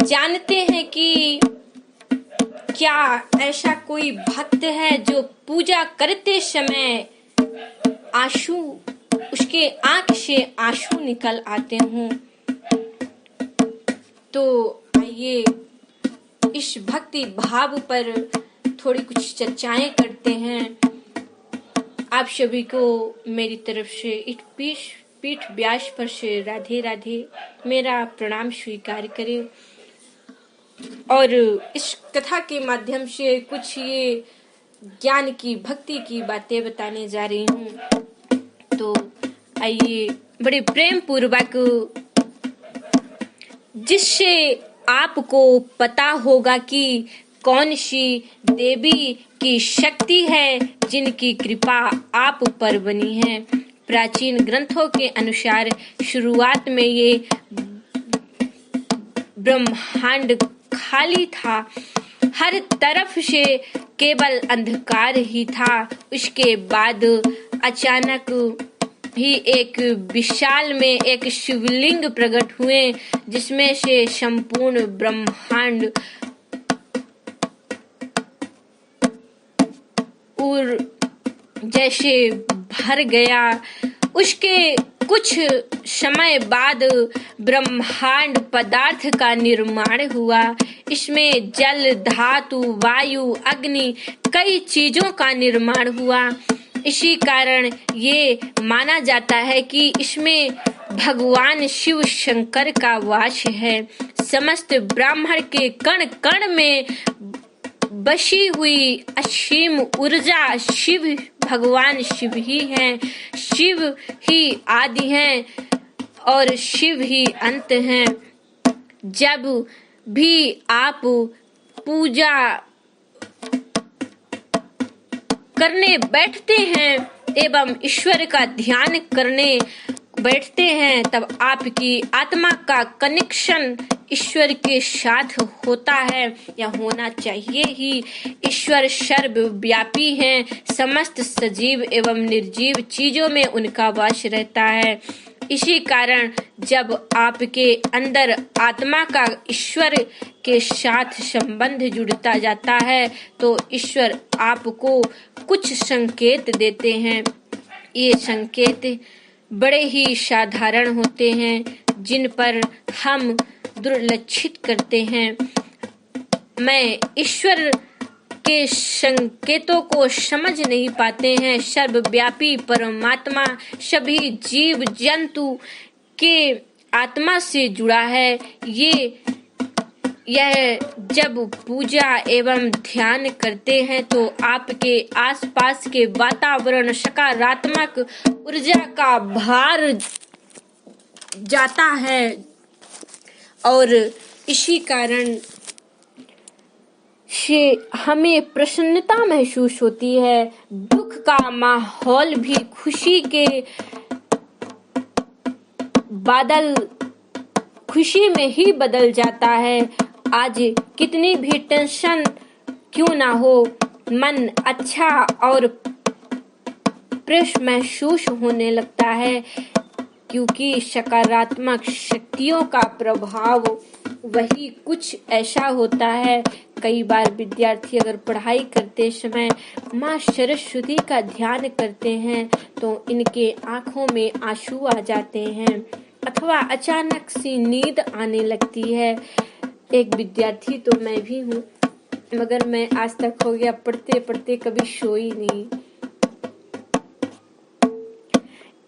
जानते हैं कि क्या ऐसा कोई भक्त है जो पूजा करते समय आंसू, उसके आंख से आंसू निकल आते हों। तो आइए इस भक्ति भाव पर थोड़ी कुछ चर्चाएं करते हैं। आप सभी को मेरी तरफ से इस पीठ व्यास पर से राधे राधे, मेरा प्रणाम स्वीकार करें। और इस कथा के माध्यम से कुछ ये ज्ञान की, भक्ति की बातें बताने जा रही हूँ। तो आइए बड़े प्रेम पूर्वक, जिससे आपको पता होगा कि कौन सी देवी की शक्ति है जिनकी कृपा आप पर बनी है। प्राचीन ग्रंथों के अनुसार शुरुआत में ये ब्रह्मांड खाली था, हर तरफ से केवल अंधकार ही था। उसके बाद अचानक ही एक विशाल में एक शिवलिंग प्रकट हुए, जिसमें से संपूर्ण ब्रह्मांड और जैसे भर गया। उसके कुछ समय बाद ब्रह्मांड पदार्थ का निर्माण हुआ। इसमें जल, धातु, वायु, अग्नि, कई चीजों का निर्माण हुआ। इसी कारण ये माना जाता है कि इसमें भगवान शिव शंकर का वास है। समस्त ब्राह्मण के कण कण में बसी हुई असीम ऊर्जा शिव, भगवान शिव ही हैं। शिव ही आदि हैं और शिव ही अंत हैं। जब भी आप पूजा करने बैठते हैं एवं ईश्वर का ध्यान करने बैठते हैं, तब आपकी आत्मा का कनेक्शन ईश्वर के साथ होता है या होना चाहिए ही। ईश्वर सर्वव्यापी हैं, समस्त सजीव एवं निर्जीव चीजों में उनका वास रहता है। इसी कारण जब आपके अंदर आत्मा का ईश्वर के साथ संबंध जुड़ता जाता है तो ईश्वर आपको कुछ संकेत देते हैं। ये संकेत बड़े ही साधारण होते हैं, जिन पर हम दुर्लक्षित करते हैं। मैं ईश्वर के संकेतों को समझ नहीं पाते हैं। सर्वव्यापी परमात्मा सभी जीव जंतु के आत्मा से जुड़ा है। यह जब पूजा एवं ध्यान करते हैं तो आपके आसपास के वातावरण सकारात्मक ऊर्जा का भार जाता है और इसी कारण से हमें प्रसन्नता महसूस होती है। दुख का माहौल भी खुशी के बादल, खुशी में ही बदल जाता है। आज कितनी भी टेंशन क्यों ना हो, मन अच्छा और फ्रेश महसूस होने लगता है, क्योंकि सकारात्मक शक्तियों का प्रभाव वही कुछ ऐसा होता है। कई बार विद्यार्थी अगर पढ़ाई करते समय माँ सरस्वती का ध्यान करते हैं तो इनके आंखों में आंसू आ जाते हैं अथवा अचानक सी नींद आने लगती है। एक विद्यार्थी तो मैं भी हूँ, मगर मैं आज तक हो गया पढ़ते पढ़ते कभी सोई नहीं।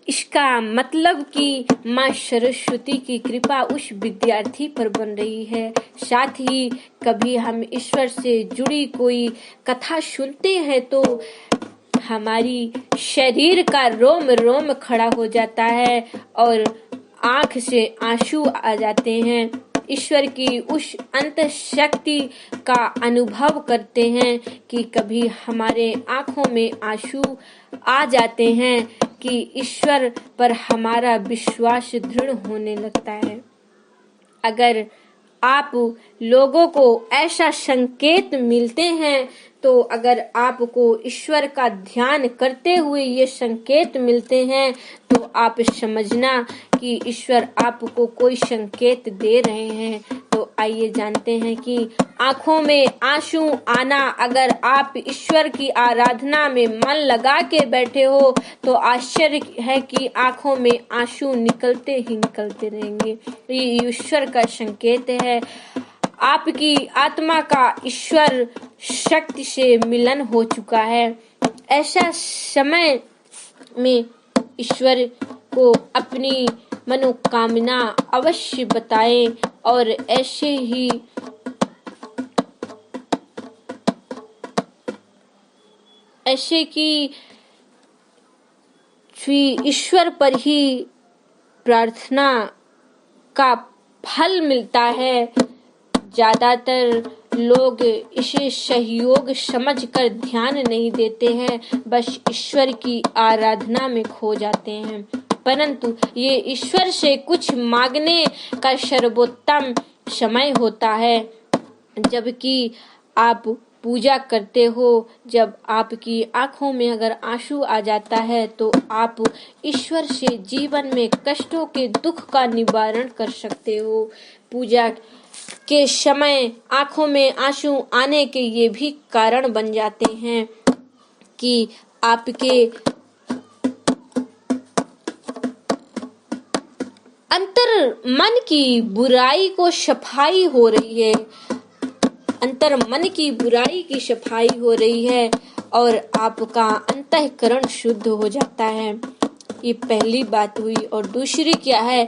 इसका मतलब कि माँ सरस्वती की कृपा उस विद्यार्थी पर बन रही है। साथ ही कभी हम ईश्वर से जुड़ी कोई कथा सुनते हैं तो हमारी शरीर का रोम रोम खड़ा हो जाता है और आंख से आंसू आ जाते हैं। ईश्वर की उस अंत शक्ति का अनुभव करते हैं कि कभी हमारे आंखों में आंसू आ जाते हैं कि ईश्वर पर हमारा विश्वास दृढ़ होने लगता है। अगर आप लोगों को ऐसा संकेत मिलते हैं तो अगर आपको ईश्वर का ध्यान करते हुए ये संकेत मिलते हैं तो आप समझना कि ईश्वर आपको कोई संकेत दे रहे हैं। तो आइए जानते हैं कि आंखों में आंसू आना, अगर आप ईश्वर की आराधना में मन लगा के बैठे हो तो आश्चर्य है कि आंखों में आंसू निकलते ही निकलते रहेंगे। ये ईश्वर का संकेत है। आपकी आत्मा का ईश्वर शक्ति से मिलन हो चुका है। ऐसा समय में ईश्वर को अपनी मनोकामना अवश्य बताएं और ऐसे कि ईश्वर पर ही प्रार्थना का फल मिलता है। ज्यादातर लोग इसे सहयोग समझकर ध्यान नहीं देते हैं, बस ईश्वर की आराधना में खो जाते हैं। परंतु ये ईश्वर से कुछ मांगने का सर्वोत्तम समय होता है। जबकि आप पूजा करते हो, जब आपकी आंखों में अगर आंसू आ जाता है तो आप ईश्वर से जीवन में कष्टों के दुख का निवारण कर सकते हो। पूजा के समय आंखों में आंसू आने के ये भी कारण बन जाते हैं कि आपके अंतर मन की बुराई को सफाई हो रही है, अंतर मन की बुराई की सफाई हो रही है और आपका अंतःकरण शुद्ध हो जाता है। ये पहली बात हुई। और दूसरी क्या है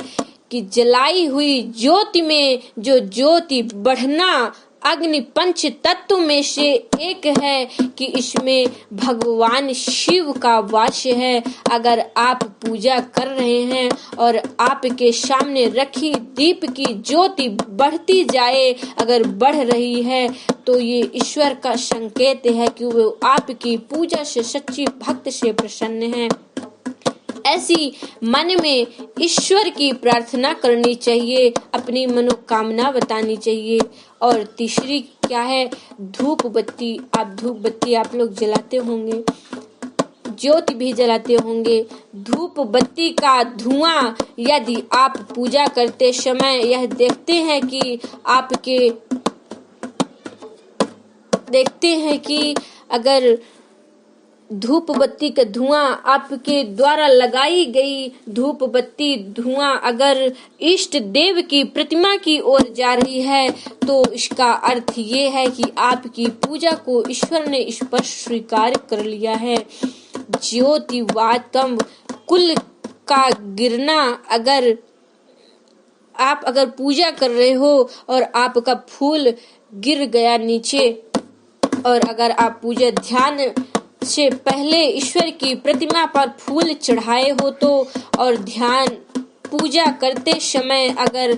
कि जलाई हुई ज्योति में जो ज्योति बढ़ना अग्नि पंच तत्व में से एक है कि इसमें भगवान शिव का वास है। अगर आप पूजा कर रहे हैं और आपके सामने रखी दीप की ज्योति बढ़ती जाए, अगर बढ़ रही है, तो ये ईश्वर का संकेत है कि वो आपकी पूजा से सच्ची भक्त से प्रसन्न है। ऐसी मन में ईश्वर की प्रार्थना करनी चाहिए, अपनी मनोकामना बतानी चाहिए। और तीसरी क्या है, धूप बत्ती। धूप बत्ती आप लोग जलाते होंगे, ज्योति भी जलाते होंगे। धूप बत्ती का धुआं यदि आप पूजा करते समय यह देखते हैं कि अगर धूप बत्ती का धुआं आपके द्वारा लगाई गई धूप बत्ती धुआं अगर इष्ट देव की प्रतिमा की ओर जा रही है, तो इसका अर्थ ये है कि आपकी पूजा को ईश्वर ने इस पर स्वीकार कर लिया है। ज्योतिवातम कुल का गिरना, अगर पूजा कर रहे हो और आपका फूल गिर गया नीचे, और अगर आप पूजा ध्यान से पहले ईश्वर की प्रतिमा पर फूल चढ़ाए हो तो, और ध्यान पूजा करते समय अगर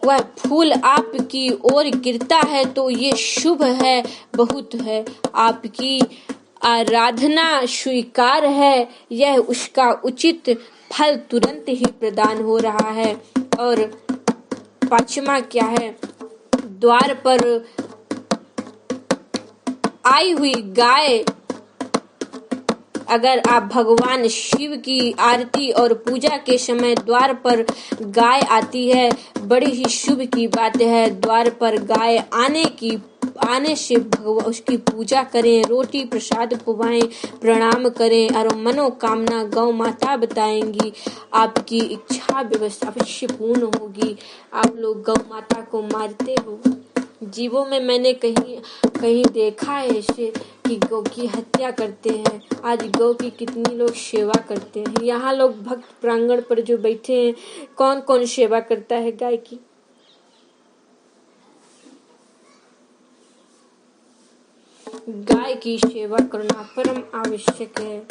वह फूल आपकी ओर गिरता है तो ये शुभ है, बहुत है। आपकी आराधना स्वीकार है, यह उसका उचित फल तुरंत ही प्रदान हो रहा है। और पांचवा क्या है, द्वार पर आई हुई गाय, अगर आप भगवान शिव की आरती और पूजा के समय द्वार पर गाय आती है, बड़ी ही शुभ की बात है। द्वार पर गाय आने से उसकी पूजा करें, रोटी प्रसाद खुआएं, प्रणाम करें और मनोकामना गौ माता बताएंगी, आपकी इच्छा व्यवस्था अवश्य पूर्ण होगी। आप लोग गौ माता को मारते हो, जीवों में मैंने कहीं देखा है ऐसे कि गौ की हत्या करते हैं। आज गौ की कितनी लोग सेवा करते हैं। यहाँ लोग भक्त प्रांगण पर जो बैठे हैं, कौन कौन सेवा करता है गाय की? गाय की सेवा करना परम आवश्यक है।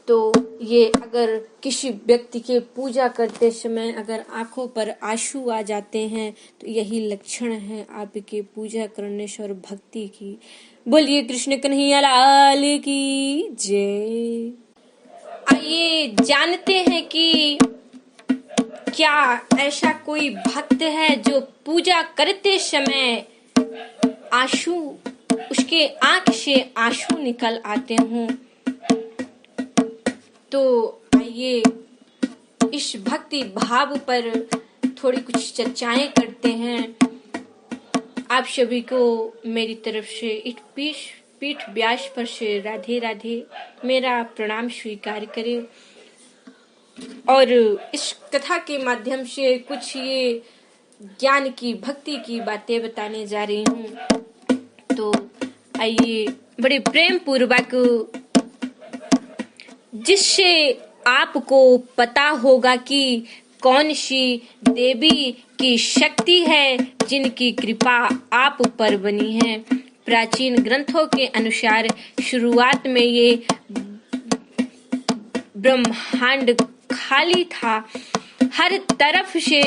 तो ये अगर किसी व्यक्ति के पूजा करते समय अगर आंखों पर आंसू आ जाते हैं तो यही लक्षण है आपके पूजा करने से और भक्ति की। बोलिए कृष्ण कन्हैया लाल की जय। आइए जानते हैं कि क्या ऐसा कोई भक्त है जो पूजा करते समय आंसू, उसके आंख से आंसू निकल आते हों। तो आइए इस भक्ति भाव पर थोड़ी कुछ चर्चाएं करते हैं। आप सभी को मेरी तरफ से इस पीठ व्यास पर से राधे राधे, मेरा प्रणाम स्वीकार करें। और इस कथा के माध्यम से कुछ ये ज्ञान की, भक्ति की बातें बताने जा रही हूँ। तो आइए बड़े प्रेम पूर्वक, जिससे आपको पता होगा कि कौन सी देवी की शक्ति है जिनकी कृपा आप पर बनी है। प्राचीन ग्रंथों के अनुसार शुरुआत में ये ब्रह्मांड खाली था, हर तरफ से